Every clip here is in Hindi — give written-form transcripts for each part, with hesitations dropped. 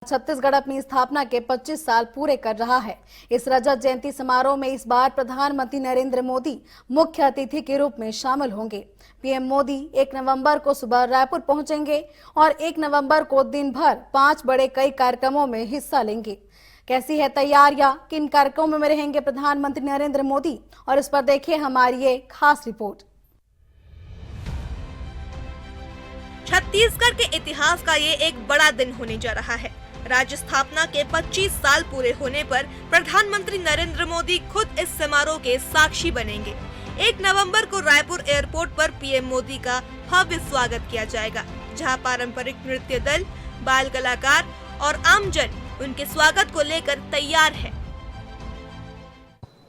छत्तीसगढ़ अपनी स्थापना के 25 साल पूरे कर रहा है। इस रजत जयंती समारोह में इस बार प्रधानमंत्री नरेंद्र मोदी मुख्य अतिथि के रूप में शामिल होंगे। पीएम मोदी 1 नवंबर को सुबह रायपुर पहुंचेंगे और 1 नवंबर को दिन भर 5 बड़े कई कार्यक्रमों में हिस्सा लेंगे। कैसी है तैयारियां, किन कार्यक्रमों में रहेंगे प्रधानमंत्री नरेंद्र मोदी, और इस पर देखिए हमारी ये खास रिपोर्ट। छत्तीसगढ़ के इतिहास का ये एक बड़ा दिन होने जा रहा है। राज्य स्थापना के 25 साल पूरे होने पर प्रधानमंत्री नरेंद्र मोदी खुद इस समारोह के साक्षी बनेंगे। 1 नवंबर को रायपुर एयरपोर्ट पर पीएम मोदी का भव्य स्वागत किया जाएगा, जहां पारंपरिक नृत्य दल, बाल कलाकार और आमजन उनके स्वागत को लेकर तैयार है।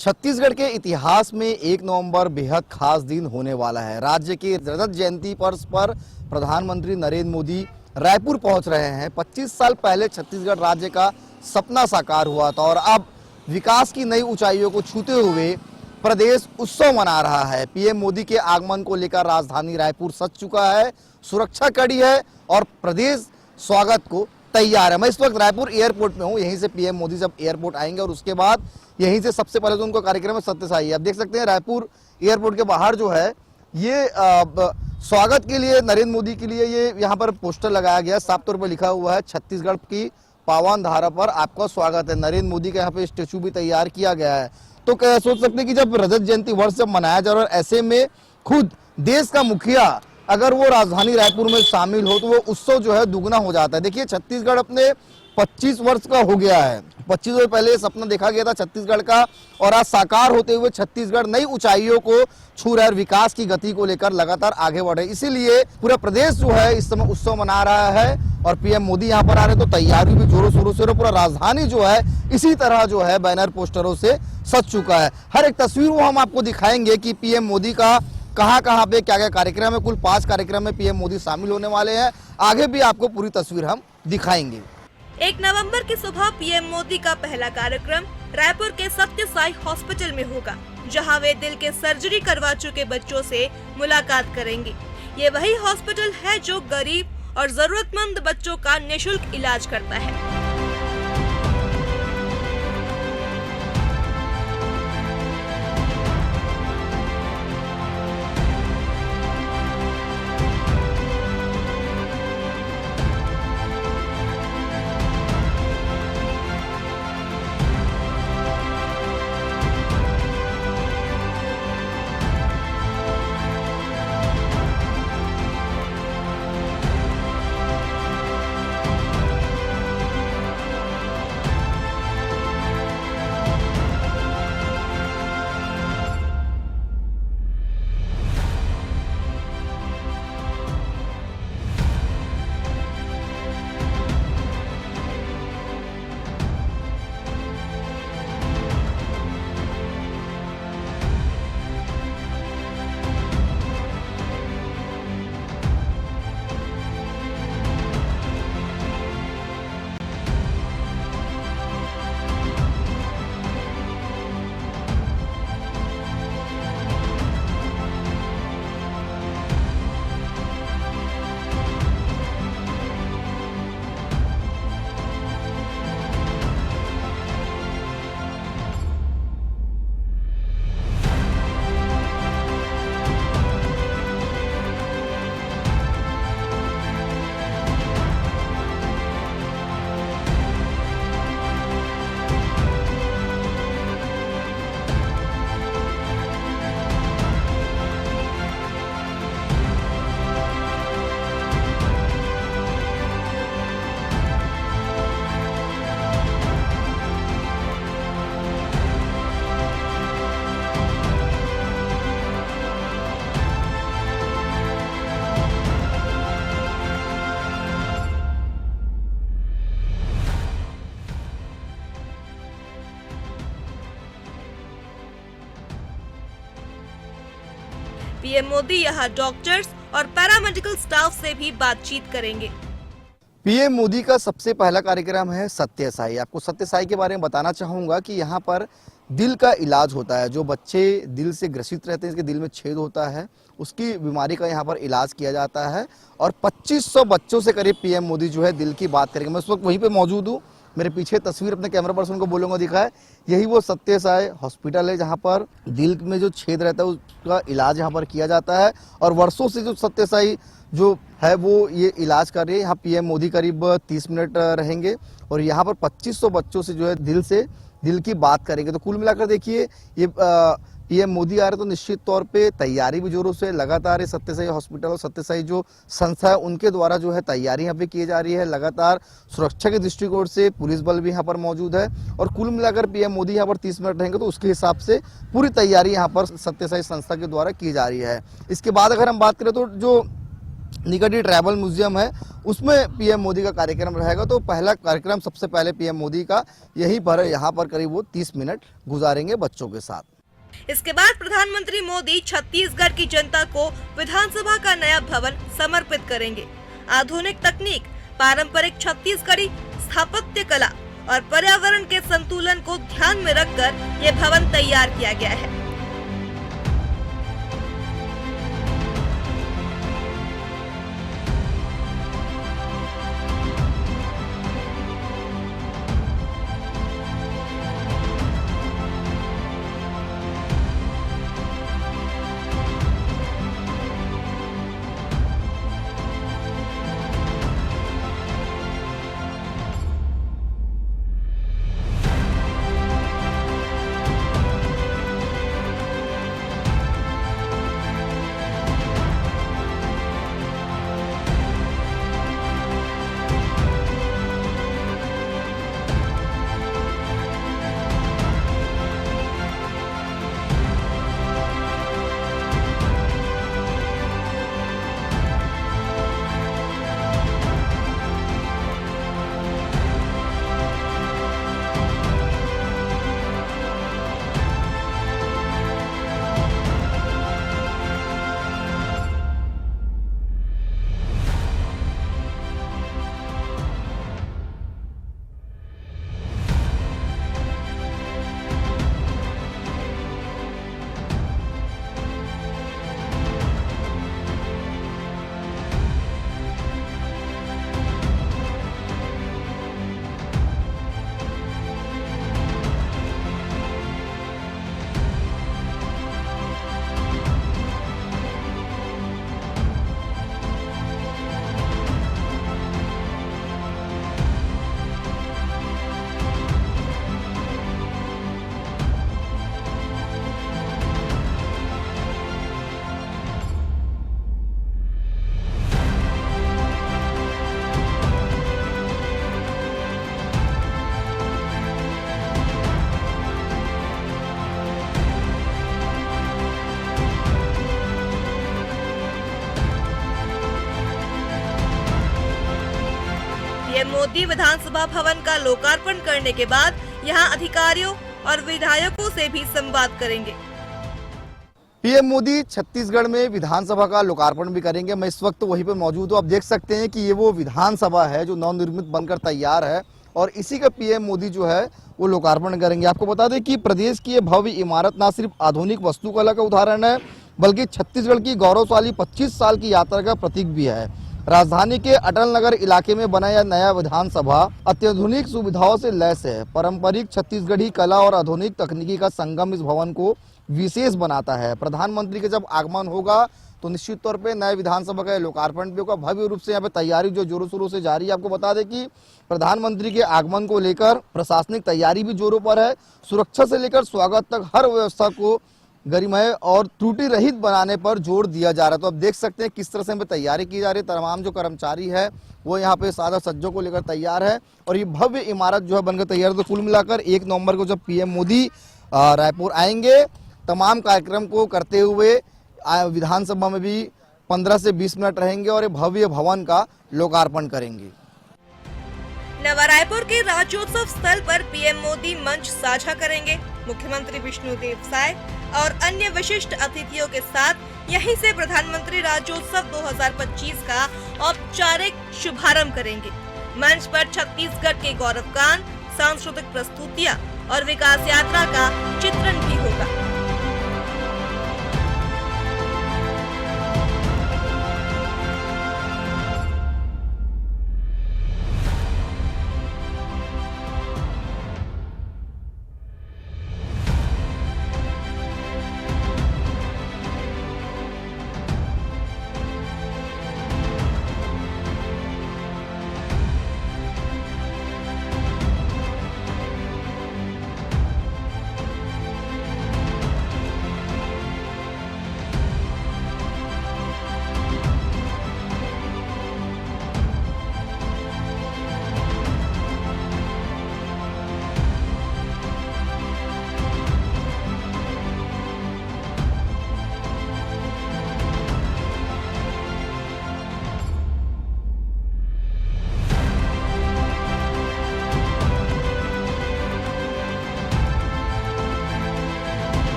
छत्तीसगढ़ के इतिहास में 1 नवंबर बेहद खास दिन होने वाला है। राज्य की रजत जयंती पर प्रधानमंत्री नरेंद्र मोदी रायपुर पहुंच रहे हैं। 25 साल पहले छत्तीसगढ़ राज्य का सपना साकार हुआ था और अब विकास की नई ऊंचाइयों को छूते हुए प्रदेश उत्सव मना रहा है। पीएम मोदी के आगमन को लेकर राजधानी रायपुर सज चुका है, सुरक्षा कड़ी है और प्रदेश स्वागत को तैयार है। मैं इस वक्त रायपुर एयरपोर्ट में हूँ। यहीं से पीएम मोदी जब एयरपोर्ट आएंगे और उसके बाद यहीं से सबसे पहले तो उनको कार्यक्रम में सत्यसाई है। आप देख सकते हैं रायपुर एयरपोर्ट के बाहर जो है ये स्वागत के लिए नरेंद्र मोदी के लिए ये यहाँ पर पोस्टर लगाया गया, साफ तौर पर लिखा हुआ है छत्तीसगढ़ की पावन धारा पर आपका स्वागत है। नरेंद्र मोदी का यहाँ पे स्टेचू भी तैयार किया गया है। तो क्या सोच सकते हैं कि जब रजत जयंती वर्ष जब मनाया जा रहा है, ऐसे में खुद देश का मुखिया अगर वो राजधानी रायपुर में शामिल हो तो वो उत्सव जो है दुगना हो जाता है। देखिए छत्तीसगढ़ अपने 25 वर्ष का हो गया है। 25 वर्ष पहले सपना देखा गया था छत्तीसगढ़ का और आज साकार होते हुए छत्तीसगढ़ नई ऊंचाइयों को छू रहा है और विकास की गति को लेकर लगातार आगे बढ़ रहे। इसीलिए पूरा प्रदेश जो है इस समय उत्सव मना रहा है और पीएम मोदी यहाँ पर आ रहे हैं तो तैयारी भी जोरों शोरों से, पूरा राजधानी जो है इसी तरह जो है बैनर पोस्टरों से सज चुका है। हर एक तस्वीर वो हम आपको दिखाएंगे कि पीएम मोदी का कहाँ पे क्या क्या कार्यक्रम है। कुल 5 कार्यक्रम में पीएम मोदी शामिल होने वाले हैं। आगे भी आपको पूरी तस्वीर हम दिखाएंगे। 1 नवंबर की सुबह पीएम मोदी का पहला कार्यक्रम रायपुर के सत्य साई हॉस्पिटल में होगा, जहां वे दिल के सर्जरी करवा चुके बच्चों से मुलाकात करेंगे। ये वही हॉस्पिटल है जो गरीब और जरूरतमंद बच्चों का निःशुल्क इलाज करता है। पीएम मोदी यहाँ डॉक्टर्स और पैरामेडिकल स्टाफ से भी बातचीत करेंगे। पीएम मोदी का सबसे पहला कार्यक्रम है सत्य साई। आपको सत्य साई के बारे में बताना चाहूँगा कि यहाँ पर दिल का इलाज होता है। जो बच्चे दिल से ग्रसित रहते हैं, इसके दिल में छेद होता है, उसकी बीमारी का यहाँ पर इलाज किया जाता है। और 2500 बच्चों से करीब पीएम मोदी जो है दिल की बात करेंगे। मैं उस वक्त वहीं पे मौजूद हूँ। मेरे पीछे तस्वीर अपने कैमरा पर्सन को बोलूँगा दिखाए, यही वो सत्य साई हॉस्पिटल है जहाँ पर दिल में जो छेद रहता है उसका इलाज यहाँ पर किया जाता है। और वर्षों से जो सत्य साई जो है वो ये इलाज कर रही है। यहाँ पीएम मोदी करीब 30 मिनट रहेंगे और यहाँ पर 2500 बच्चों से जो है दिल की बात करेंगे। तो कुल मिलाकर देखिए ये पीएम मोदी आ रहे तो निश्चित तौर पे तैयारी भी जोरों से लगातार है। सत्य साई हॉस्पिटल और सत्य साई जो संस्था है उनके द्वारा जो है तैयारी यहाँ पे की जा रही है। लगातार सुरक्षा के दृष्टिकोण से पुलिस बल भी यहाँ पर मौजूद है और कुल मिलाकर पीएम मोदी यहाँ पर 30 मिनट रहेंगे तो उसके हिसाब से पूरी तैयारी यहाँ पर सत्य साई संस्था के द्वारा की जा रही है। इसके बाद अगर हम बात करें तो जो निकट ही ट्रैवल म्यूजियम है उसमें पीएम मोदी का कार्यक्रम रहेगा। तो पहला कार्यक्रम सबसे पहले पीएम मोदी का यहीं पर है। यहाँ पर करीब वो 30 मिनट गुजारेंगे बच्चों के साथ। इसके बाद प्रधानमंत्री मोदी छत्तीसगढ़ की जनता को विधानसभा का नया भवन समर्पित करेंगे। आधुनिक तकनीक, पारंपरिक छत्तीसगढ़ी स्थापत्य कला और पर्यावरण के संतुलन को ध्यान में रखकर ये भवन तैयार किया गया है। पीएम मोदी विधानसभा भवन का लोकार्पण करने के बाद यहां अधिकारियों और विधायकों से भी संवाद करेंगे। पीएम मोदी छत्तीसगढ़ में विधानसभा का लोकार्पण भी करेंगे। मैं इस वक्त वहीं पर मौजूद हूँ। आप देख सकते हैं कि ये वो विधानसभा है जो नवनिर्मित बनकर तैयार है और इसी का पीएम मोदी जो है वो लोकार्पण करेंगे। आपको बता दें कि प्रदेश की ये भव्य इमारत न सिर्फ आधुनिक वास्तुकला का उदाहरण है बल्कि छत्तीसगढ़ की गौरवशाली 25 साल की यात्रा का प्रतीक भी है। राजधानी के अटल नगर इलाके में बना यह नया विधानसभा अत्याधुनिक सुविधाओं से लैस है। पारंपरिक छत्तीसगढ़ी कला और आधुनिक तकनीकी का संगम इस भवन को विशेष बनाता है। प्रधानमंत्री का जब आगमन होगा तो निश्चित तौर पे नए विधानसभा का लोकार्पण भी होगा। भव्य रूप से यहाँ पे तैयारी जो जोरों शोरों से जारी है। आपको बता दें कि प्रधानमंत्री के आगमन को लेकर प्रशासनिक तैयारी भी जोरों पर है। सुरक्षा से लेकर स्वागत तक हर व्यवस्था को गरिमामय और त्रुटि रहित बनाने पर जोर दिया जा रहा है। तो आप देख सकते हैं किस तरह से यहाँ पे तैयारी की जा रही है। तमाम जो कर्मचारी है वो यहाँ पे सादा सज्जों को लेकर तैयार है और ये भव्य इमारत जो है बनकर तैयार है। तो कुल मिलाकर 1 नवंबर को जब पीएम मोदी रायपुर आएंगे, तमाम कार्यक्रम को करते हुए विधानसभा में भी 15 से 20 मिनट रहेंगे और ये भव्य भवन का लोकार्पण करेंगे। नवा रायपुर के राज्योत्सव स्थल पर पीएम मोदी मंच साझा करेंगे। मुख्यमंत्री विष्णुदेव साय और अन्य विशिष्ट अतिथियों के साथ यहीं से प्रधानमंत्री राज्योत्सव 2025 का औपचारिक शुभारंभ करेंगे। मंच पर छत्तीसगढ़ के गौरव गान, सांस्कृतिक प्रस्तुतियां और विकास यात्रा का चित्रण भी होगा।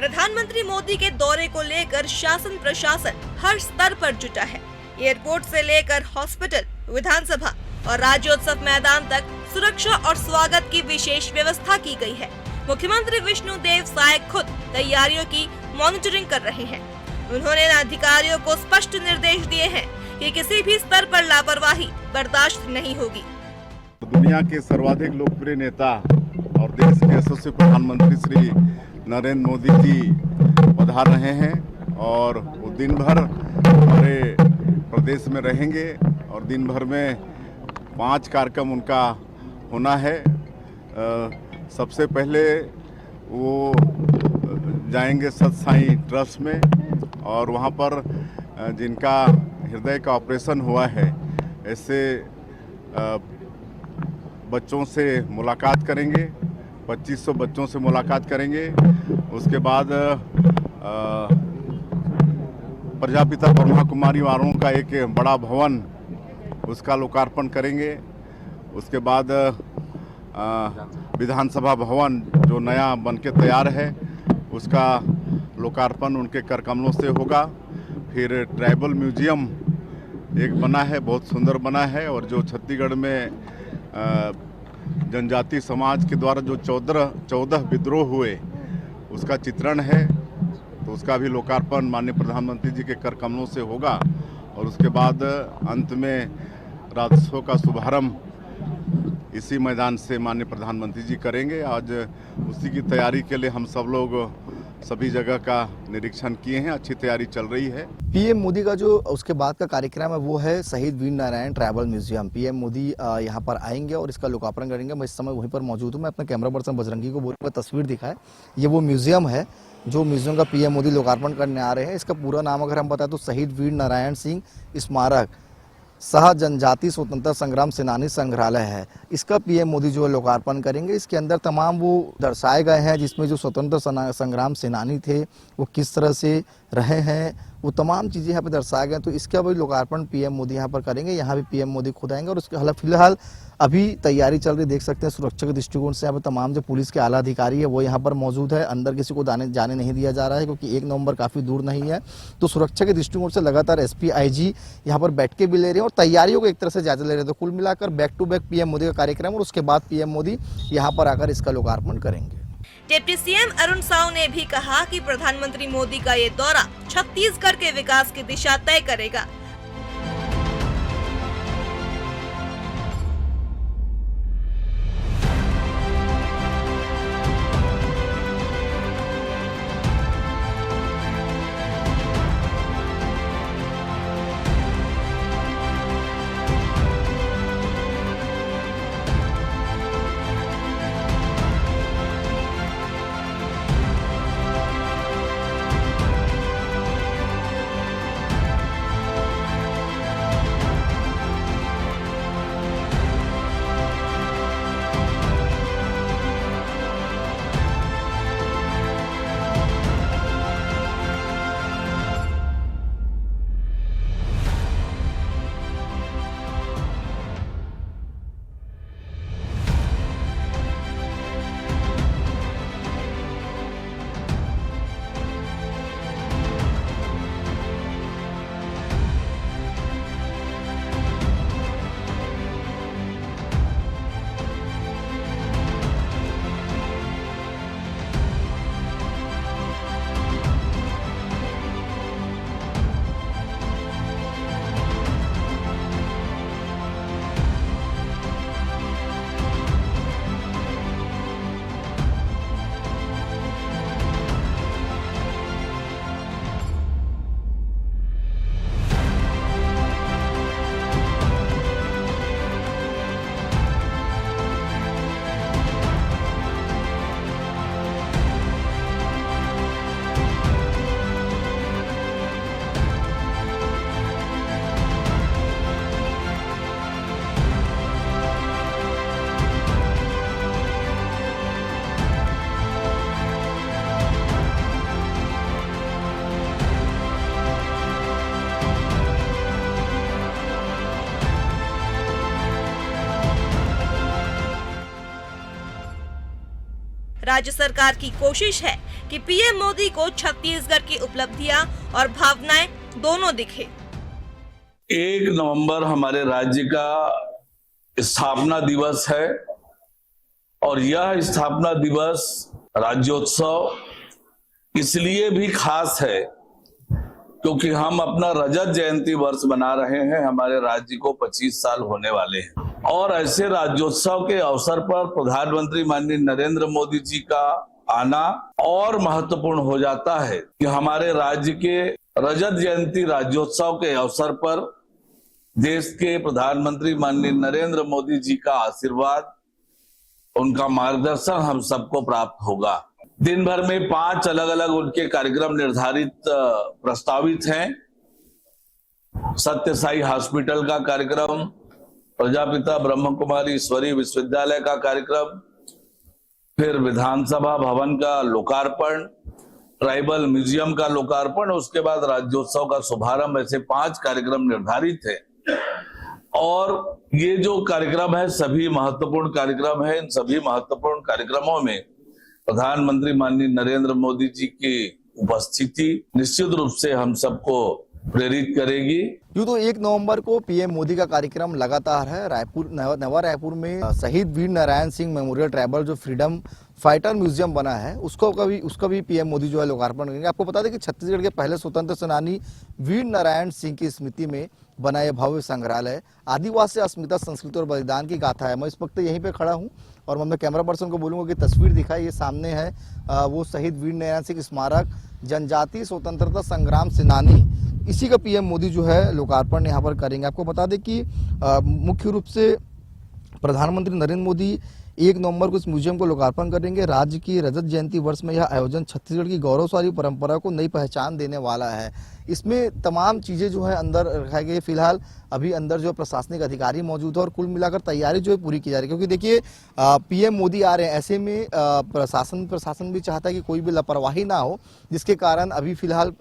प्रधानमंत्री मोदी के दौरे को लेकर शासन प्रशासन हर स्तर पर जुटा है। एयरपोर्ट से लेकर हॉस्पिटल, विधानसभा और राज्योत्सव मैदान तक सुरक्षा और स्वागत की विशेष व्यवस्था की गई है। मुख्यमंत्री विष्णुदेव साय खुद तैयारियों की मॉनिटरिंग कर रहे हैं। उन्होंने अधिकारियों को स्पष्ट निर्देश दिए हैं कि किसी भी स्तर पर लापरवाही बर्दाश्त नहीं होगी। दुनिया के सर्वाधिक लोकप्रिय नेता और देश के यशस्वी प्रधानमंत्री श्री नरेंद्र मोदी जी पधार रहे हैं और वो दिन भर हमारे प्रदेश में रहेंगे और दिन भर में 5 कार्यक्रम उनका होना है। सबसे पहले वो जाएंगे सत साईं ट्रस्ट में और वहाँ पर जिनका हृदय का ऑपरेशन हुआ है ऐसे बच्चों से मुलाकात करेंगे। 2500 बच्चों से मुलाकात करेंगे। उसके बाद प्रजापिता ब्रह्मा कुमारी वालों का एक बड़ा भवन उसका लोकार्पण करेंगे। उसके बाद विधानसभा भवन जो नया बनके तैयार है उसका लोकार्पण उनके कर कमलों से होगा। फिर ट्राइबल म्यूजियम एक बना है, बहुत सुंदर बना है और जो छत्तीसगढ़ में जनजाति समाज के द्वारा जो 14 विद्रोह हुए उसका चित्रण है, तो उसका भी लोकार्पण माननीय प्रधानमंत्री जी के कर कमलों से होगा। और उसके बाद अंत में राज्योत्सव का शुभारंभ इसी मैदान से माननीय प्रधानमंत्री जी करेंगे। आज उसी की तैयारी के लिए हम सब लोग सभी जगह का निरीक्षण किए हैं। अच्छी तैयारी चल रही है। पीएम मोदी का जो उसके बाद का कार्यक्रम है वो है Shaheed Veer Narayan tribal museum. PM Modi यहाँ पर आएंगे और इसका लोकार्पण करेंगे। मैं इस समय वहीं पर मौजूद हूँ। मैं अपने कैमरा पर्सन बजरंगी को बोलूँगा तस्वीर दिखाए। ये वो म्यूजियम है जो म्यूजियम का पीएम मोदी लोकार्पण करने आ रहे हैं। इसका पूरा नाम अगर हम बताएं तो शहीद वीर नारायण सिंह स्मारक सह जनजाति स्वतंत्रता संग्राम सेनानी संग्रहालय है। इसका पीएम मोदी जो है लोकार्पण करेंगे। इसके अंदर तमाम वो दर्शाए गए हैं जिसमें जो स्वतंत्र संग्राम सेनानी थे वो किस तरह से रहे हैं, वो तमाम चीज़ें यहाँ पे दर्शाए गए। तो इसका भी लोकार्पण पीएम मोदी यहाँ पर करेंगे। यहाँ भी पीएम मोदी खुद आएंगे और उसके फिलहाल अभी तैयारी चल रही, देख सकते हैं सुरक्षा के दृष्टिकोण से यहाँ पर तमाम जो पुलिस के आला अधिकारी है वो यहाँ पर मौजूद है। अंदर किसी को जाने नहीं दिया जा रहा है क्योंकि 1 नवंबर काफ़ी दूर नहीं है। तो सुरक्षा के दृष्टिकोण से लगातार एसपी आईजी यहाँ पर बैठ के भी ले रहे हैं और तैयारियों को एक तरह से जायजा ले रहे हैं। तो कुल मिलाकर back to back PM Modi का कार्यक्रम और उसके बाद पीएम मोदी यहाँ पर आकर इसका लोकार्पण करेंगे। डिप्टी सीएम अरुण साव ने भी कहा कि प्रधानमंत्री मोदी का ये दौरा छत्तीसगढ़ के विकास की दिशा तय करेगा। राज्य सरकार की कोशिश है कि पीएम मोदी को छत्तीसगढ़ की उपलब्धियां और भावनाएं दोनों दिखे। 1 नवंबर हमारे राज्य का स्थापना दिवस है और यह स्थापना दिवस राज्योत्सव इसलिए भी खास है क्योंकि हम अपना रजत जयंती वर्ष मना रहे हैं। हमारे राज्य को 25 साल होने वाले हैं और ऐसे राज्योत्सव के अवसर पर प्रधानमंत्री माननीय नरेंद्र मोदी जी का आना और महत्वपूर्ण हो जाता है कि हमारे राज्य के रजत जयंती राज्योत्सव के अवसर पर देश के प्रधानमंत्री माननीय नरेंद्र मोदी जी का आशीर्वाद, उनका मार्गदर्शन हम सबको प्राप्त होगा। दिन भर में 5 अलग अलग उनके कार्यक्रम निर्धारित प्रस्तावित हैं। सत्य साई हॉस्पिटल का कार्यक्रम, प्रजापिता ब्रह्म कुमारी ईश्वरीय विश्वविद्यालय का कार्यक्रम, फिर विधानसभा भवन का लोकार्पण, ट्राइबल म्यूजियम का लोकार्पण, उसके बाद राज्योत्सव का शुभारंभ। ऐसे 5 कार्यक्रम निर्धारित है और ये जो कार्यक्रम है सभी महत्वपूर्ण कार्यक्रम है। इन सभी महत्वपूर्ण कार्यक्रमों में प्रधानमंत्री माननीय नरेंद्र मोदी जी की उपस्थिति निश्चित रूप से हम सबको प्रेरित करेगी। यूं तो 1 नवंबर को पीएम मोदी का कार्यक्रम लगातार है। नवा रायपुर में शहीद वीर नारायण सिंह मेमोरियल ट्राइबल जो फ्रीडम फाइटर म्यूजियम बना है उसका भी पीएम मोदी जो है लोकार्पण करेंगे। आपको बता दें कि छत्तीसगढ़ के पहले स्वतंत्र सेनानी वीर नारायण सिंह की स्मृति में बना यह भव्य संग्रहालय आदिवासी अस्मिता, संस्कृति और बलिदान की गाथा है। मैं इस वक्त यहीं पे खड़ा हूं और मैं अपने कैमरा पर्सन को बोलूंगा कि तस्वीर दिखाई। ये सामने है वो शहीद वीर नारायण सिंह स्मारक, जनजातीय स्वतंत्रता संग्राम सेनानी, इसी का पीएम मोदी जो है लोकार्पण यहाँ पर करेंगे। आपको बता दें कि मुख्य रूप से प्रधानमंत्री नरेंद्र मोदी 1 नवंबर को इस म्यूजियम को लोकार्पण करेंगे। राज्य की रजत जयंती वर्ष में यह आयोजन छत्तीसगढ़ की गौरवशाली परंपरा को नई पहचान देने वाला है। इसमें तमाम चीजें जो है अंदर रखाई गई। फिलहाल अभी अंदर जो प्रशासनिक अधिकारी मौजूद है और कुल मिलाकर तैयारी जो है पूरी की जा रही है, क्योंकि देखिए पीएम मोदी आ रहे हैं, ऐसे में प्रशासन भी चाहता है कि कोई भी लापरवाही ना हो, जिसके कारण अभी फिलहाल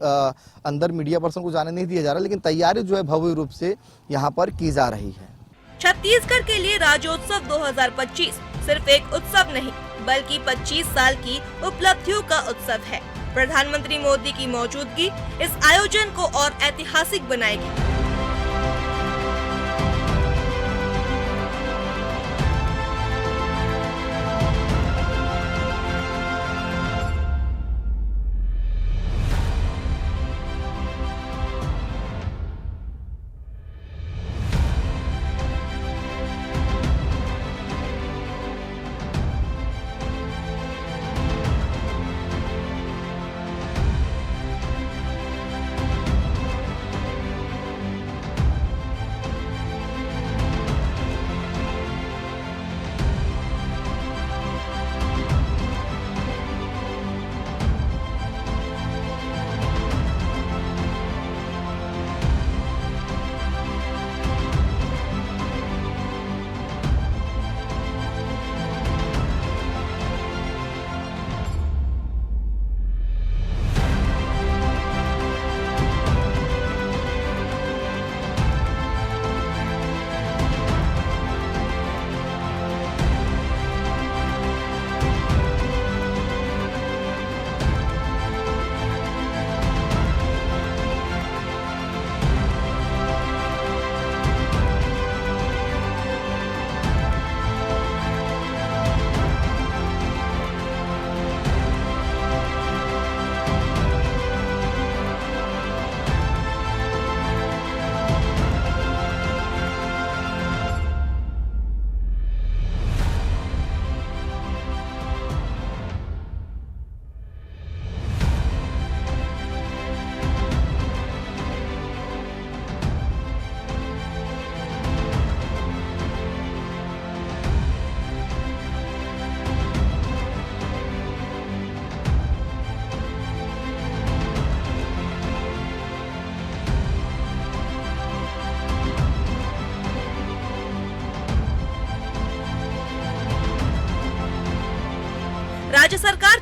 अंदर मीडिया पर्सन को जाने नहीं दिया जा रहा, लेकिन तैयारी जो है भव्य रूप से यहाँ पर की जा रही है। छत्तीसगढ़ के लिए राज्योत्सव 2025 सिर्फ एक उत्सव नहीं बल्कि 25 साल की उपलब्धियों का उत्सव है। प्रधानमंत्री मोदी की मौजूदगी इस आयोजन को और ऐतिहासिक बनाएगी।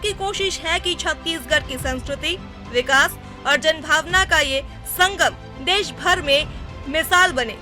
की कोशिश है कि छत्तीसगढ़ की संस्कृति, विकास और जनभावना का ये संगम देश भर में मिसाल बने।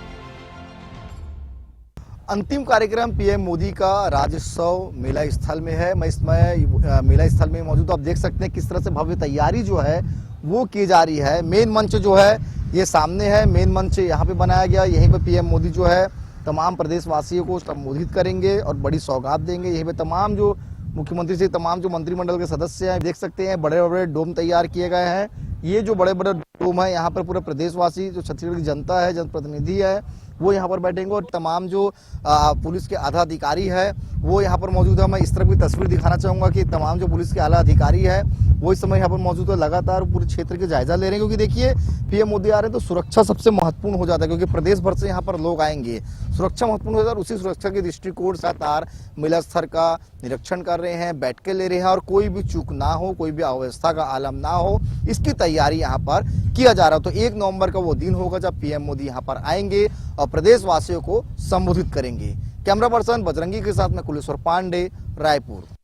अंतिम कार्यक्रम पीएम मोदी का राज्योत्सव मेला स्थल में है। मैं इसमें मेला स्थल में मौजूद, आप देख सकते हैं किस तरह से भव्य तैयारी जो है वो की जा रही है। मेन मंच जो है ये सामने है, मेन मंच यहाँ पे बनाया गया। यहीं पे पीएम मोदी जो है तमाम प्रदेशवासियों को संबोधित करेंगे और बड़ी सौगात देंगे। यहीं पे तमाम जो मुख्यमंत्री से तमाम जो मंत्रिमंडल के सदस्य हैं, देख सकते हैं बड़े बड़े डोम तैयार किए गए हैं। ये जो बड़े बड़े डोम है, यहाँ पर पूरे प्रदेशवासी जो छत्तीसगढ़ की जनता है, जनप्रतिनिधि है, वो यहाँ पर बैठेंगे और तमाम जो पुलिस के आला अधिकारी है वो यहाँ पर मौजूद है। मैं इस तरह की तस्वीर दिखाना चाहूँगा कि तमाम जो पुलिस के आला अधिकारी है वो इस समय यहाँ पर मौजूद है, लगातार पूरे क्षेत्र के जायजा ले रहे हैं। क्योंकि देखिए पीएम मोदी आ रहे हैं तो सुरक्षा सबसे महत्वपूर्ण हो जाता है, क्योंकि प्रदेश भर से यहाँ पर लोग आएंगे, सुरक्षा महत्वपूर्ण हो जाता है। उसी सुरक्षा के दृष्टिकोण से लगातार मेला स्थल का निरीक्षण कर रहे हैं, बैठकें ले रहे हैं और कोई भी चूक ना हो, कोई भी अव्यवस्था का आलम ना हो, इसकी तैयारी यहाँ पर किया जा रहा है। तो 1 नवंबर का वो दिन होगा जब पीएम मोदी यहाँ पर आएंगे और प्रदेशवासियों को संबोधित करेंगे। कैमरा पर्सन बजरंगी के साथ में कुलेश्वर पांडे, रायपुर।